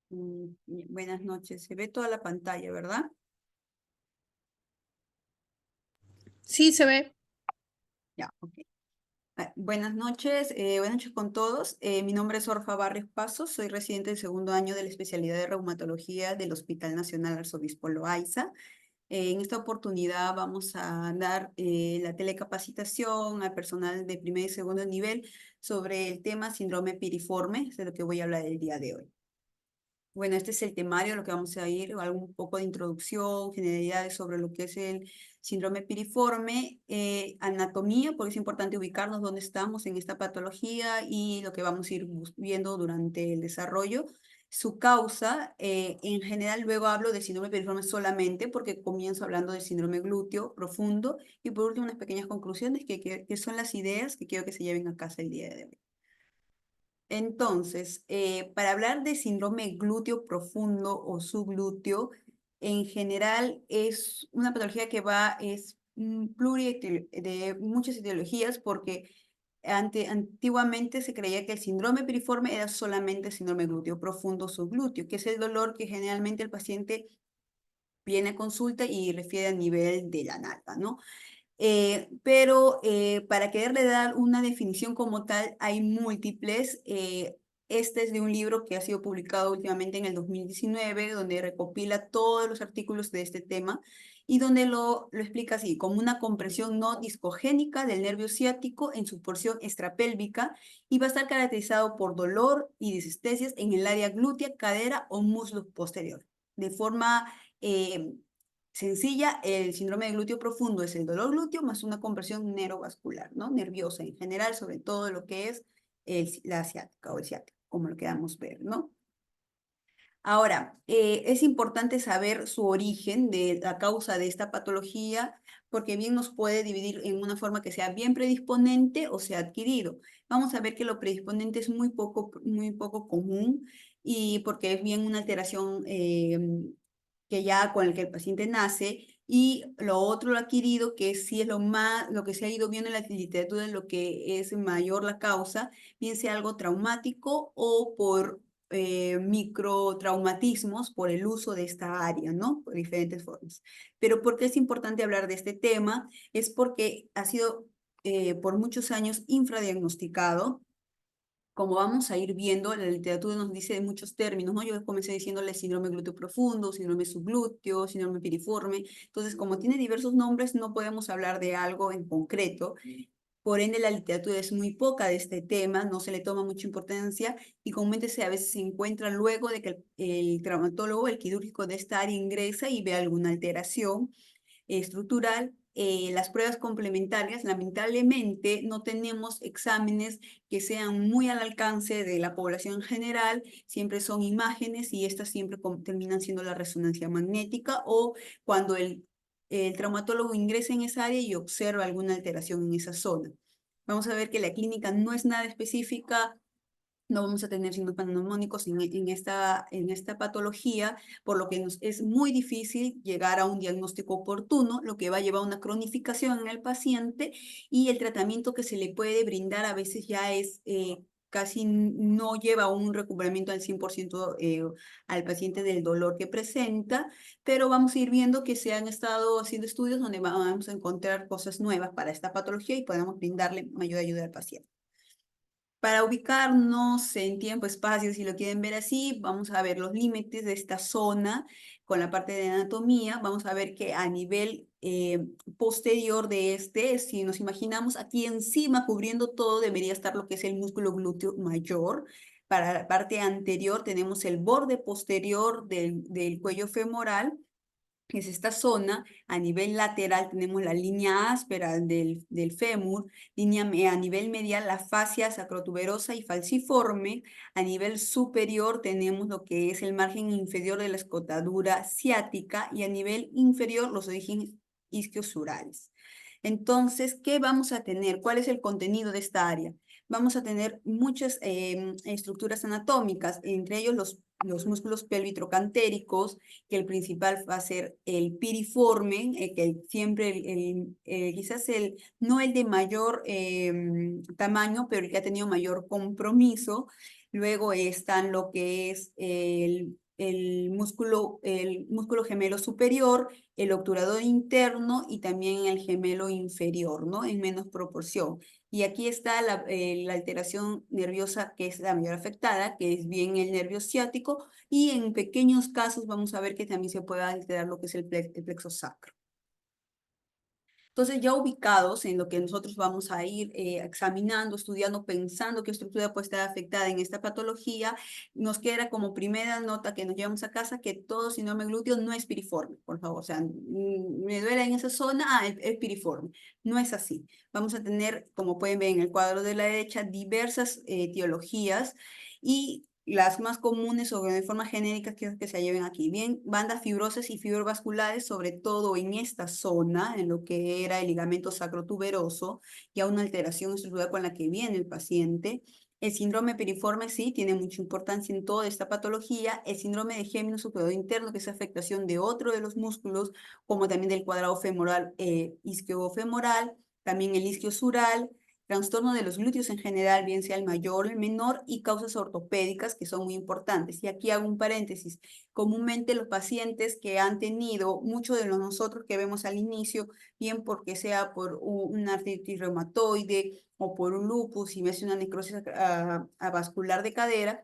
Buenas noches. Se ve toda la pantalla, ¿verdad? Sí, se ve. Ya, ok. Buenas noches con todos. Mi nombre es Orfa Barrios Pasos, soy residente del segundo año de la especialidad de reumatología del Hospital Nacional Arzobispo Loaiza. En esta oportunidad vamos a dar la telecapacitación al personal de primer y segundo nivel sobre el tema síndrome piriforme, es de lo que voy a hablar el día de hoy. Bueno, este es el temario, lo que vamos a ir, un poco de introducción, generalidades sobre lo que es el síndrome piriforme, anatomía, porque es importante ubicarnos dónde estamos en esta patología y lo que vamos a ir viendo durante el desarrollo. Su causa, en general, luego hablo de síndrome piriforme solamente porque comienzo hablando del síndrome glúteo profundo y por último unas pequeñas conclusiones que son las ideas que quiero que se lleven a casa el día de hoy. Entonces, para hablar de síndrome glúteo profundo o subglúteo, en general es una patología que es de muchas etiologías porque antiguamente se creía que el síndrome piriforme era solamente síndrome glúteo profundo o subglúteo, que es el dolor que generalmente el paciente viene a consulta y refiere a nivel de la nalga, ¿no? Pero para quererle dar una definición como tal, hay múltiples. Este es de un libro que ha sido publicado últimamente en el 2019, donde recopila todos los artículos de este tema y donde lo explica así, como una compresión no discogénica del nervio ciático en su porción extrapélvica y va a estar caracterizado por dolor y disestesias en el área glútea, cadera o muslo posterior. De forma eh, sencilla, el síndrome de glúteo profundo es el dolor glúteo más una compresión neurovascular, ¿no? Nerviosa en general, sobre todo lo que es la asiática o el ciático, como lo queramos ver, ¿no? Ahora, es importante saber su origen de la causa de esta patología, porque bien nos puede dividir en una forma que sea bien predisponente o sea adquirido. Vamos a ver que lo predisponente es muy poco común y porque es bien una alteración que ya con el que el paciente nace. Y lo otro, lo adquirido, que sí es lo que se ha ido viendo en la literatura, en lo que es mayor la causa, bien sea algo traumático o por microtraumatismos por el uso de esta área, ¿no? Por diferentes formas. Pero ¿por qué es importante hablar de este tema? Es porque ha sido por muchos años infradiagnosticado. Como vamos a ir viendo, la literatura nos dice de muchos términos, ¿no? Yo comencé diciéndole síndrome glúteo profundo, síndrome subglúteo, síndrome piriforme. Entonces, como tiene diversos nombres, no podemos hablar de algo en concreto. Por ende, la literatura es muy poca de este tema, no se le toma mucha importancia y comúnmente a veces se encuentra luego de que el traumatólogo, el quirúrgico de esta área ingresa y ve alguna alteración estructural. Las pruebas complementarias, lamentablemente, no tenemos exámenes que sean muy al alcance de la población general, siempre son imágenes y estas siempre terminan siendo la resonancia magnética o cuando el traumatólogo ingresa en esa área y observa alguna alteración en esa zona. Vamos a ver que la clínica no es nada específica, no vamos a tener signos pneumónicos en esta patología, por lo que nos es muy difícil llegar a un diagnóstico oportuno, lo que va a llevar a una cronificación en el paciente y el tratamiento que se le puede brindar a veces ya es casi no lleva un recuperamiento al 100% al paciente del dolor que presenta, pero vamos a ir viendo que se han estado haciendo estudios donde vamos a encontrar cosas nuevas para esta patología y podemos brindarle mayor ayuda al paciente. Para ubicarnos en tiempo, espacio, si lo quieren ver así, vamos a ver los límites de esta zona con la parte de anatomía. Vamos a ver que a nivel posterior de este, si nos imaginamos aquí encima cubriendo todo, debería estar lo que es el músculo glúteo mayor. Para la parte anterior tenemos el borde posterior del cuello femoral, que es esta zona. A nivel lateral tenemos la línea áspera del fémur, a nivel medial la fascia sacrotuberosa y falciforme, a nivel superior tenemos lo que es el margen inferior de la escotadura ciática y a nivel inferior los orígenes isquiosurales. Entonces, ¿qué vamos a tener? ¿Cuál es el contenido de esta área? Vamos a tener muchas estructuras anatómicas, entre ellos los músculos pelvitrocantéricos, que el principal va a ser el piriforme, que siempre quizás no el de mayor tamaño, pero el que ha tenido mayor compromiso. Luego están lo que es el músculo gemelo superior, el obturador interno y también el gemelo inferior, ¿no? En menos proporción. Y aquí está la alteración nerviosa que es la mayor afectada, que es bien el nervio ciático, y en pequeños casos vamos a ver que también se puede alterar lo que es el plexo sacro. Entonces, ya ubicados en lo que nosotros vamos a ir examinando, estudiando, pensando qué estructura puede estar afectada en esta patología, nos queda como primera nota que nos llevamos a casa que todo síndrome glúteo no es piriforme, por favor. O sea, me duele en esa zona, es piriforme. No es así. Vamos a tener, como pueden ver en el cuadro de la derecha, diversas etiologías y las más comunes o de forma genérica que se lleven aquí. Bien, bandas fibrosas y fibrovasculares, sobre todo en esta zona, en lo que era el ligamento sacrotuberoso, ya una alteración estructural con la que viene el paciente. El síndrome piriforme sí tiene mucha importancia en toda esta patología. El síndrome de gémino superior interno, que es afectación de otro de los músculos, como también del cuadrado femoral, isquiofemoral, también el isquiosural, trastorno de los glúteos en general, bien sea el mayor o el menor, y causas ortopédicas que son muy importantes. Y aquí hago un paréntesis. Comúnmente los pacientes que han tenido, muchos de los nosotros que vemos al inicio, bien porque sea por una artritis reumatoide o por un lupus y ves una necrosis avascular de cadera,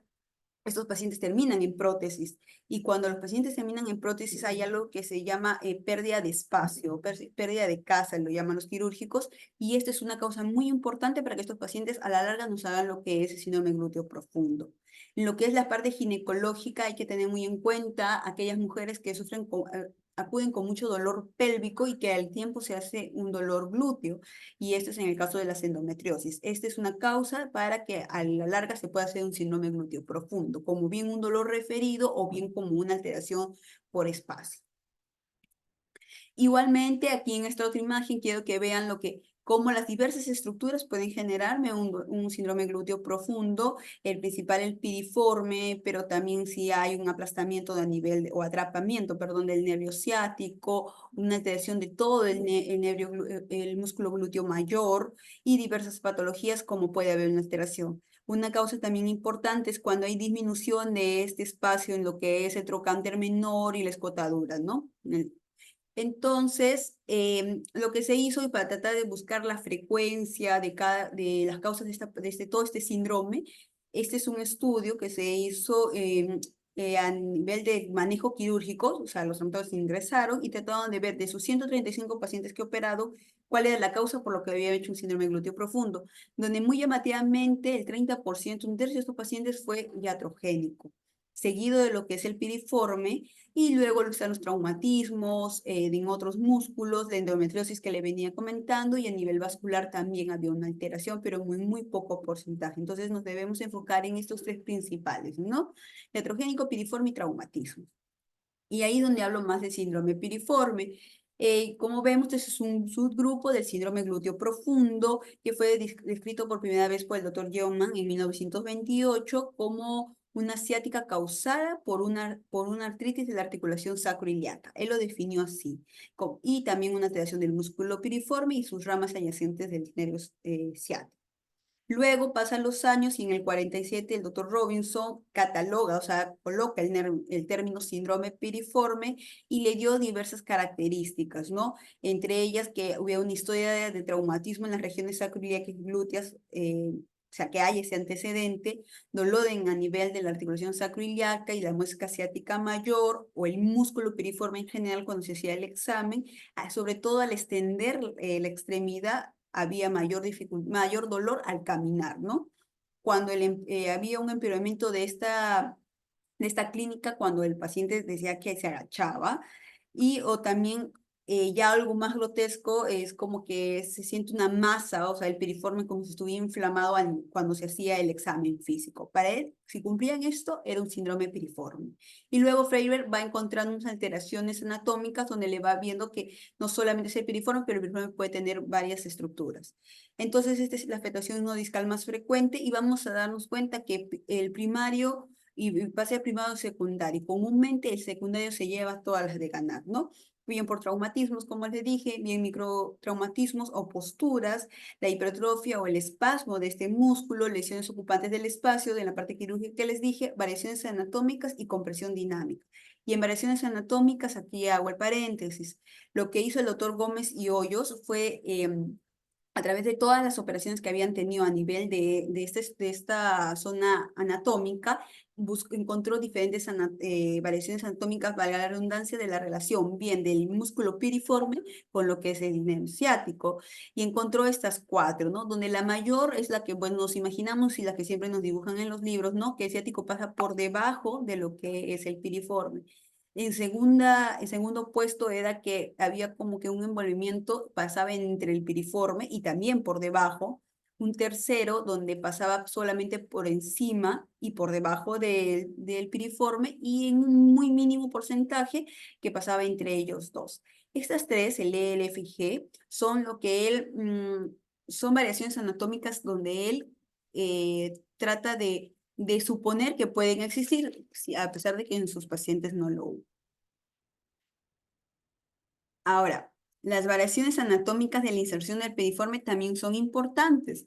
estos pacientes terminan en prótesis. Y cuando los pacientes terminan en prótesis hay algo que se llama pérdida de espacio, pérdida de casa, lo llaman los quirúrgicos, y esta es una causa muy importante para que estos pacientes a la larga nos hagan lo que es el síndrome glúteo profundo. En lo que es la parte ginecológica hay que tener muy en cuenta aquellas mujeres que sufren acuden con mucho dolor pélvico y que al tiempo se hace un dolor glúteo, y esto es en el caso de la endometriosis. Esta es una causa para que a la larga se pueda hacer un síndrome glúteo profundo, como bien un dolor referido o bien como una alteración por espacio. Igualmente, aquí en esta otra imagen quiero que vean cómo las diversas estructuras pueden generarme un síndrome glúteo profundo, el principal el piriforme, pero también si hay un aplastamiento de nivel o atrapamiento, perdón, del nervio ciático, una alteración de todo el músculo glúteo mayor y diversas patologías como puede haber una alteración. Una causa también importante es cuando hay disminución de este espacio en lo que es el trocánter menor y la escotadura, ¿no? Entonces, lo que se hizo y para tratar de buscar la frecuencia de las causas de todo este síndrome, este es un estudio que se hizo a nivel de manejo quirúrgico, o sea, los traumatólogos ingresaron y trataron de ver de sus 135 pacientes que he operado, cuál era la causa por lo que había hecho un síndrome glúteo profundo, donde muy llamativamente el 30%, un tercio de estos pacientes fue iatrogénico, seguido de lo que es el piriforme, y luego están los traumatismos en otros músculos, la endometriosis que le venía comentando, y a nivel vascular también había una alteración, pero muy poco porcentaje. Entonces nos debemos enfocar en estos tres principales, ¿no? Iatrogénico, piriforme y traumatismo. Y ahí donde hablo más del síndrome piriforme. Como vemos, este es un subgrupo del síndrome glúteo profundo que fue descrito por primera vez por el doctor Yeoman en 1928 como una ciática causada por una artritis de la articulación sacroiliaca. Él lo definió así. Y también una alteración del músculo piriforme y sus ramas adyacentes del nervio ciático. Luego pasan los años y en el 47 el doctor Robinson cataloga, o sea, coloca el término síndrome piriforme y le dio diversas características, ¿no? Entre ellas que hubiera una historia de traumatismo en las regiones sacroiliacas y glúteas, o sea, que hay ese antecedente, dolor a nivel de la articulación sacroiliaca y la muesca ciática mayor o el músculo piriforme en general cuando se hacía el examen, sobre todo al extender la extremidad había mayor dolor al caminar, ¿no? Cuando había un empeoramiento de esta clínica, cuando el paciente decía que se agachaba, o también ya algo más grotesco es como que se siente una masa, o sea, el piriforme como si estuviera inflamado cuando se hacía el examen físico. Para él, si cumplían esto, era un síndrome piriforme. Y luego Freiberg va encontrando unas alteraciones anatómicas donde le va viendo que no solamente es el piriforme, pero el piriforme puede tener varias estructuras. Entonces, esta es la afectación no discal más frecuente y vamos a darnos cuenta que el primario y pase a primario o secundario. Comúnmente el secundario se lleva todas las de ganar, ¿no? bien por traumatismos, como les dije, bien microtraumatismos o posturas, la hipertrofia o el espasmo de este músculo, lesiones ocupantes del espacio, de la parte quirúrgica que les dije, variaciones anatómicas y compresión dinámica. Y en variaciones anatómicas, aquí hago el paréntesis. Lo que hizo el doctor Gómez y Hoyos fue a través de todas las operaciones que habían tenido a nivel de esta zona anatómica, encontró diferentes variaciones anatómicas, valga la redundancia, de la relación bien del músculo piriforme con lo que es el dinero ciático, y encontró estas cuatro, ¿no? Donde la mayor es la que, bueno, nos imaginamos y la que siempre nos dibujan en los libros, ¿no? Que el ciático pasa por debajo de lo que es el piriforme. En segundo puesto era que había como que un envolvimiento, pasaba entre el piriforme y también por debajo. Un tercero donde pasaba solamente por encima y por debajo del piriforme, y en un muy mínimo porcentaje que pasaba entre ellos dos. Estas tres, el E, el F y G, son lo que son variaciones anatómicas donde él trata de suponer que pueden existir, a pesar de que en sus pacientes no lo hubo. Ahora, las variaciones anatómicas de la inserción del piriforme también son importantes.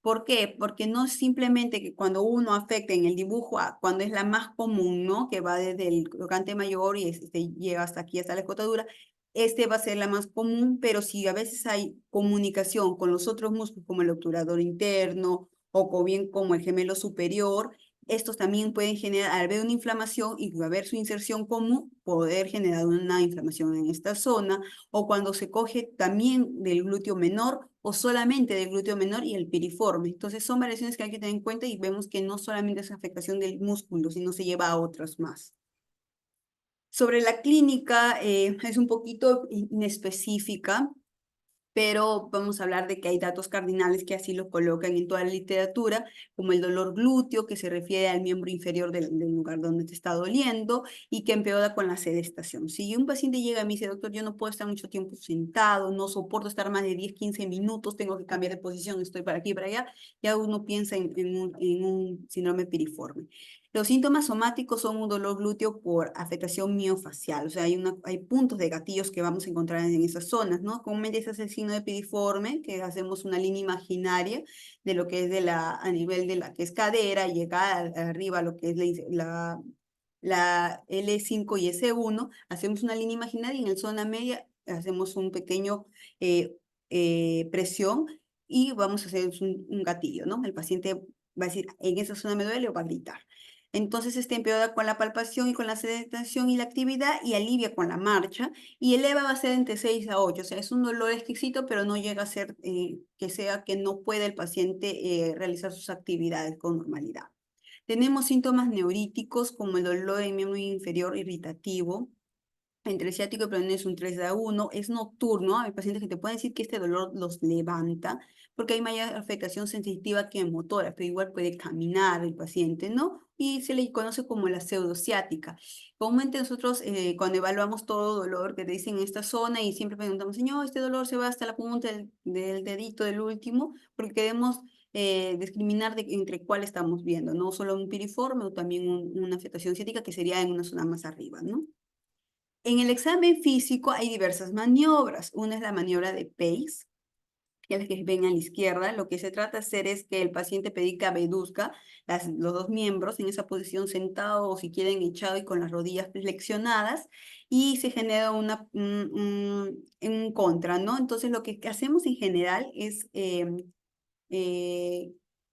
¿Por qué? Porque no es simplemente que cuando uno afecta en el dibujo, cuando es la más común, ¿no? Que va desde el crocante mayor y llega hasta aquí, hasta la escotadura, este va a ser la más común, pero si a veces hay comunicación con los otros músculos, como el obturador interno o bien como el gemelo superior, estos también pueden generar, al haber una inflamación y haber su inserción común, poder generar una inflamación en esta zona, o cuando se coge también del glúteo menor o solamente del glúteo menor y el piriforme. Entonces son variaciones que hay que tener en cuenta, y vemos que no solamente es afectación del músculo, sino se lleva a otras más. Sobre la clínica, es un poquito inespecífica, pero vamos a hablar de que hay datos cardinales que así lo colocan en toda la literatura, como el dolor glúteo, que se refiere al miembro inferior del lugar donde te está doliendo y que empeora con la sedestación. Si un paciente llega a mí y dice, doctor, yo no puedo estar mucho tiempo sentado, no soporto estar más de 10, 15 minutos, tengo que cambiar de posición, estoy para aquí y para allá, ya uno piensa en un síndrome piriforme. Los síntomas somáticos son un dolor glúteo por afectación miofacial, o sea, hay puntos de gatillos que vamos a encontrar en esas zonas, ¿no? Comúnmente ese es el signo de piriforme, que hacemos una línea imaginaria de lo que es a nivel de la que es cadera, llegar arriba a lo que es la L5 y S1, hacemos una línea imaginaria y en la zona media hacemos un pequeño presión y vamos a hacer un gatillo, ¿no? El paciente va a decir, en esa zona me duele, o va a gritar. Entonces, empeora con la palpación y con la sedentación y la actividad, y alivia con la marcha, y eleva va a ser entre 6 a 8, o sea, es un dolor exquisito, pero no llega a ser que sea que no pueda el paciente realizar sus actividades con normalidad. Tenemos síntomas neuríticos como el dolor del miembro inferior irritativo, entre ciático y peroneo es un 3 a 1, es nocturno. Hay pacientes que te pueden decir que este dolor los levanta, porque hay mayor afectación sensitiva que motora, pero igual puede caminar el paciente, ¿no? Y se le conoce como la pseudociática. Comúnmente nosotros, cuando evaluamos todo dolor que te dicen en esta zona, y siempre preguntamos, señor, este dolor se va hasta la punta del dedito del último, porque queremos discriminar entre cuál estamos viendo, no solo un piriforme o también una afectación ciática que sería en una zona más arriba, ¿no? En el examen físico hay diversas maniobras. Una es la maniobra de Pace, que es la que ven a la izquierda. Lo que se trata de hacer es que el paciente pedica abduzca los dos miembros en esa posición, sentado o si quieren echado y con las rodillas flexionadas, y se genera un contra, ¿no? Entonces lo que hacemos en general es eh,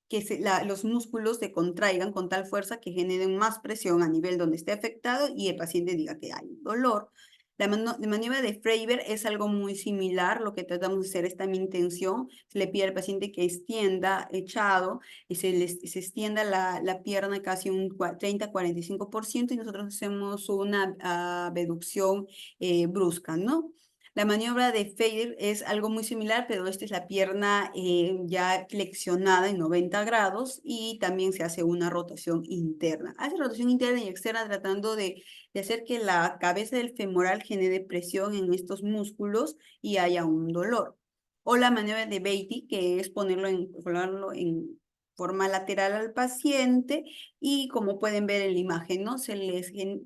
que los músculos se contraigan con tal fuerza que generen más presión a nivel donde esté afectado y el paciente diga que hay dolor. La maniobra de Freiberg es algo muy similar. Lo que tratamos de hacer es también intención. Se le pide al paciente que extienda echado y se extienda la pierna casi un 30-45%, y nosotros hacemos una abducción brusca, ¿no? La maniobra de Fader es algo muy similar, pero esta es la pierna ya flexionada en 90 grados, y también se hace una rotación interna. Hace rotación interna y externa tratando de hacer que la cabeza del femoral genere presión en estos músculos y haya un dolor. O la maniobra de Beatty, que es ponerlo en forma lateral al paciente y como pueden ver en la imagen, ¿no?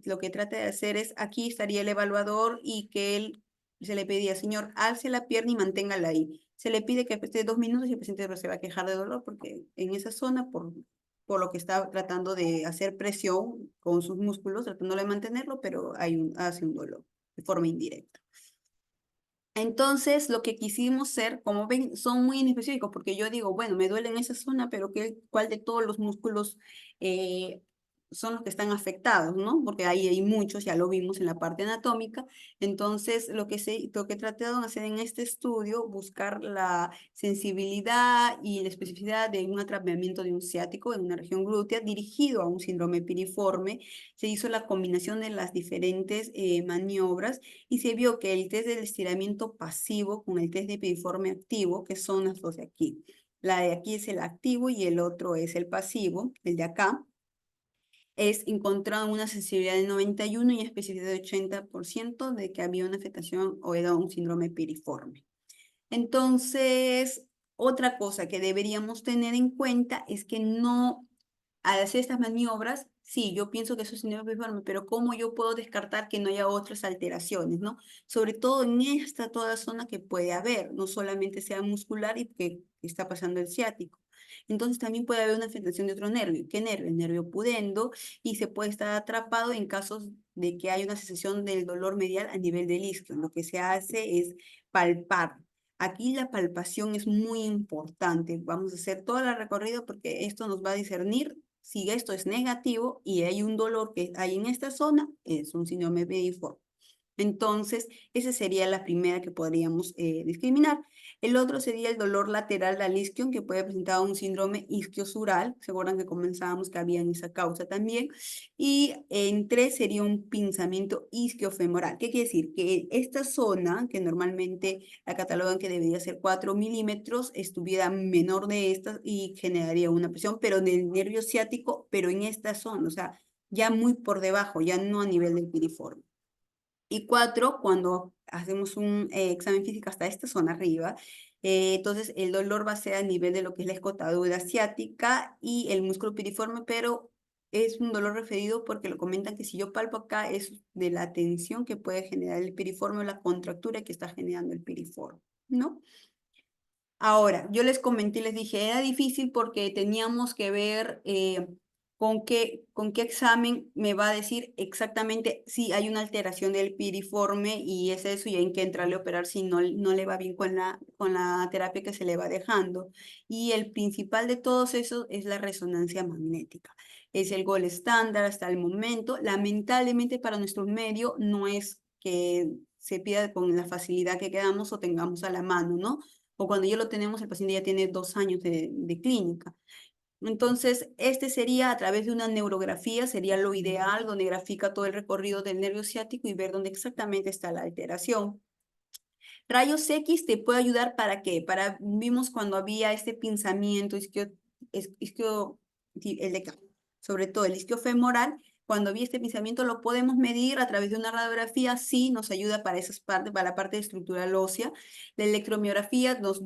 Lo que trata de hacer es, aquí estaría el evaluador y que él se le pedía, señor, alce la pierna y manténgala ahí. Se le pide que esté 2 minutos y el paciente se va a quejar de dolor porque en esa zona, por lo que está tratando de hacer presión con sus músculos, tratando de mantenerlo, pero hace un dolor de forma indirecta. Entonces, lo que quisimos ser, como ven, son muy inespecíficos, porque yo digo, bueno, me duele en esa zona, pero ¿cuál de todos los músculos eh, son los que están afectados, ¿no? Porque ahí hay muchos, ya lo vimos en la parte anatómica. Entonces, lo que he tratado de hacer en este estudio, buscar la sensibilidad y la especificidad de un atrapamiento de un ciático en una región glútea dirigido a un síndrome piriforme. Se hizo la combinación de las diferentes maniobras y se vio que el test del estiramiento pasivo con el test de piriforme activo, que son las dos de aquí. La de aquí es el activo y el otro es el pasivo, el de acá, es encontrado una sensibilidad de 91 y especificidad de 80% de que había una afectación o era un síndrome piriforme. Entonces, otra cosa que deberíamos tener en cuenta es que no, al hacer estas maniobras, sí, yo pienso que eso es síndrome piriforme, pero ¿cómo yo puedo descartar que no haya otras alteraciones, ¿no? Sobre todo en esta toda zona que puede haber, no solamente sea muscular y que está pasando el ciático. Entonces también puede haber una afectación de otro nervio. ¿Qué nervio? El nervio pudendo y se puede estar atrapado en casos de que haya una sensación del dolor medial a nivel del isquio. Lo que se hace es palpar. Aquí la palpación es muy importante. Vamos a hacer toda la recorrida porque esto nos va a discernir si esto es negativo y hay un dolor que hay en esta zona, es un síndrome piriforme. Entonces, esa sería la primera que podríamos discriminar. El otro sería el dolor lateral al isquion, que puede presentar un síndrome isquiosural. Se acuerdan que comenzábamos que había esa causa también. Y en tres sería un pinzamiento isquiofemoral. ¿Qué quiere decir? Que esta zona, que normalmente la catalogan que debería ser 4 milímetros, estuviera menor de estas y generaría una presión, pero en el nervio ciático, pero en esta zona, o sea, ya muy por debajo, ya no a nivel del piriforme. Y cuatro, cuando hacemos un examen físico hasta esta zona arriba, entonces el dolor va a ser a nivel de lo que es la escotadura asiática y el músculo piriforme, pero es un dolor referido porque lo comentan que si yo palpo acá es de la tensión que puede generar el piriforme o la contractura que está generando el piriforme, ¿no? Ahora, yo les comenté, les dije, era difícil porque teníamos que ver con qué examen me va a decir exactamente si hay una alteración del piriforme y es eso y hay que entrarle a operar si no le va bien con la terapia que se le va dejando. Y el principal de todos esos es la resonancia magnética. Es el gol estándar hasta el momento. Lamentablemente para nuestro medio no es que se pida con la facilidad que quedamos o tengamos a la mano, ¿no? O cuando ya lo tenemos, el paciente ya tiene 2 años de clínica. Entonces, este sería a través de una neurografía, sería lo ideal, donde grafica todo el recorrido del nervio ciático y ver dónde exactamente está la alteración. Rayos X te puede ayudar para qué? Vimos cuando había este pinzamiento el de acá, sobre todo el isquiofemoral, cuando había este pinzamiento lo podemos medir a través de una radiografía, sí nos ayuda para esas partes, para la parte estructural ósea. La electromiografía nos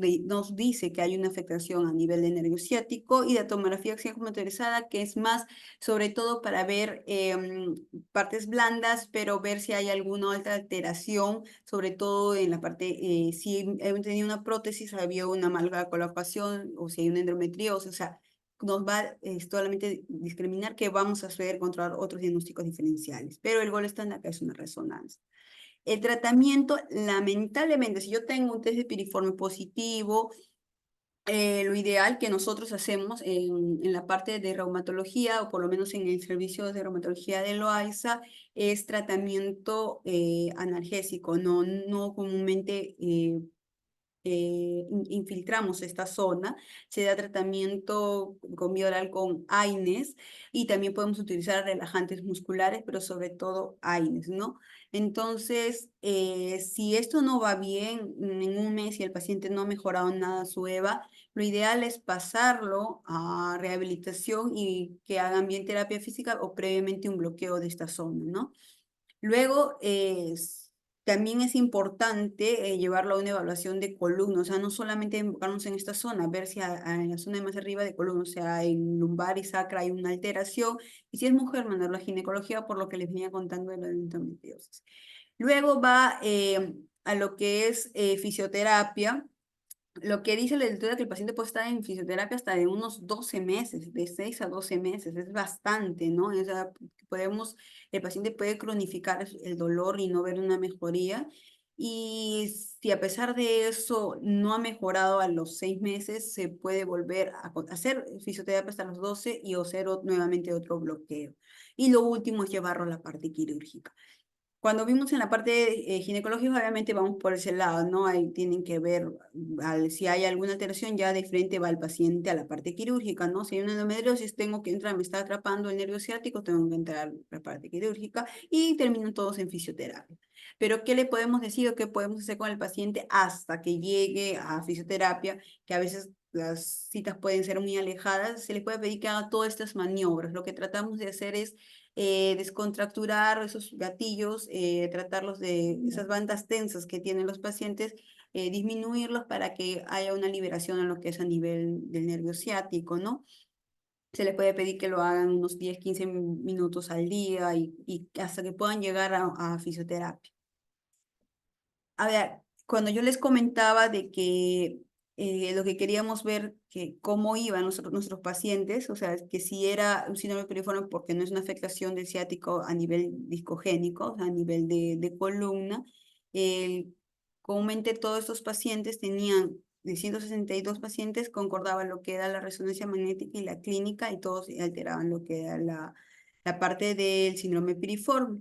dice que hay una afectación a nivel de nervio ciático y la tomografía axial computarizada, que es más sobre todo para ver partes blandas, pero ver si hay alguna otra alteración, sobre todo en la parte, si hemos tenido una prótesis, había una mala colocación o si hay una endometriosis, o sea, nos va solamente discriminar que vamos a poder encontrar otros diagnósticos diferenciales, pero el gol estándar acá es una resonancia. El tratamiento, lamentablemente, si yo tengo un test de piriforme positivo, lo ideal que nosotros hacemos en la parte de reumatología, o por lo menos en el servicio de reumatología de Loaiza, es tratamiento analgésico, no comúnmente infiltramos esta zona, se da tratamiento con vía oral con AINES y también podemos utilizar relajantes musculares, pero sobre todo AINES, ¿no? Entonces, si esto no va bien en un mes y el paciente no ha mejorado nada su EVA, lo ideal es pasarlo a rehabilitación y que hagan bien terapia física o previamente un bloqueo de esta zona, ¿no? Luego, también es importante llevarlo a una evaluación de columna, o sea, no solamente enfocarnos en esta zona, ver si en la zona de más arriba de columna, o sea, en lumbar y sacra hay una alteración, y si es mujer, mandarlo a ginecología, por lo que les venía contando de la endometriosis. Luego va a lo que es fisioterapia. Lo que dice la lectura que el paciente puede estar en fisioterapia hasta de unos 12 meses, de 6 a 12 meses, es bastante, ¿no? O sea, el paciente puede cronificar el dolor y no ver una mejoría. Y si a pesar de eso no ha mejorado a los 6 meses, se puede volver a hacer fisioterapia hasta los 12 y hacer nuevamente otro bloqueo. Y lo último es llevarlo a la parte quirúrgica. Cuando vimos en la parte ginecológica, obviamente vamos por ese lado, ¿no? Ahí tienen que ver si hay alguna alteración, ya de frente va el paciente a la parte quirúrgica, ¿no? Si hay una endometriosis, tengo que entrar, me está atrapando el nervio ciático, tengo que entrar a la parte quirúrgica y terminan todos en fisioterapia. Pero, ¿qué le podemos decir o qué podemos hacer con el paciente hasta que llegue a fisioterapia? Que a veces las citas pueden ser muy alejadas, se le puede pedir que haga todas estas maniobras. Lo que tratamos de hacer es descontracturar esos gatillos, tratarlos de esas bandas tensas que tienen los pacientes, disminuirlos para que haya una liberación en lo que es a nivel del nervio ciático, ¿no? Se les puede pedir que lo hagan unos 10, 15 minutos al día y hasta que puedan llegar a fisioterapia. A ver, cuando yo les comentaba de que lo que queríamos ver, que cómo iban nuestros pacientes, o sea, que si era un síndrome piriforme porque no es una afectación del ciático a nivel discogénico, o sea, a nivel de columna, comúnmente todos estos pacientes tenían, de 162 pacientes, concordaban lo que era la resonancia magnética y la clínica, y todos alteraban lo que era la parte del síndrome piriforme.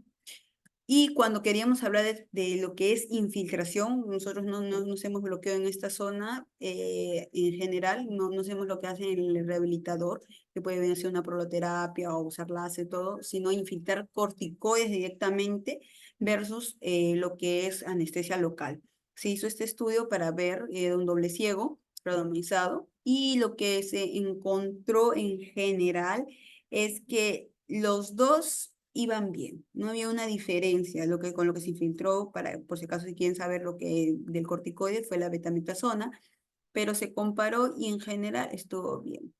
Y cuando queríamos hablar de lo que es infiltración, nosotros no hacemos bloqueo en esta zona en general, no hacemos lo que hace el rehabilitador, que puede ser una proloterapia o usar láser, todo, sino infiltrar corticoides directamente versus lo que es anestesia local. Se hizo este estudio para ver de un doble ciego, randomizado, y lo que se encontró en general es que los dos iban bien, no había una diferencia. Con lo que se infiltró, por si acaso si quieren saber lo que del corticoide, fue la betametasona, pero se comparó y en general estuvo bien.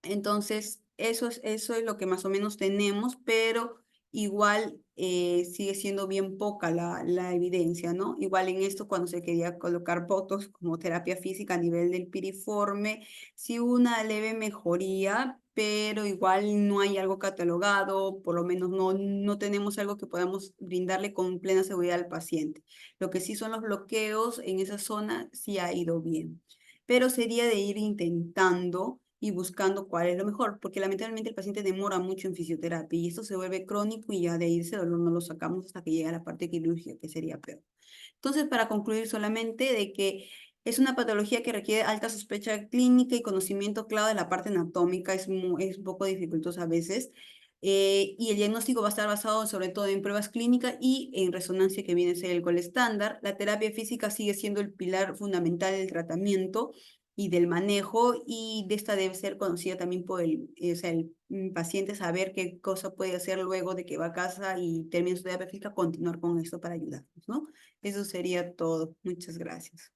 Entonces, eso es lo que más o menos tenemos, pero igual sigue siendo bien poca la evidencia, ¿no? Igual en esto, cuando se quería colocar botox como terapia física a nivel del piriforme, sí hubo una leve mejoría, pero igual no hay algo catalogado, por lo menos no tenemos algo que podamos brindarle con plena seguridad al paciente. Lo que sí son los bloqueos en esa zona, sí ha ido bien, pero sería de ir intentando y buscando cuál es lo mejor, porque lamentablemente el paciente demora mucho en fisioterapia y esto se vuelve crónico y ya de ahí ese dolor no lo sacamos hasta que llega a la parte quirúrgica, que sería peor. Entonces, para concluir solamente de que es una patología que requiere alta sospecha clínica y conocimiento clave de la parte anatómica, es un poco dificultoso a veces. Y el diagnóstico va a estar basado sobre todo en pruebas clínicas y en resonancia, que viene a ser el gol estándar. La terapia física sigue siendo el pilar fundamental del tratamiento y del manejo, y de esta debe ser conocida también por o sea, el paciente, saber qué cosa puede hacer luego de que va a casa y termina su terapia física, continuar con esto para ayudarnos, ¿no? Eso sería todo. Muchas gracias.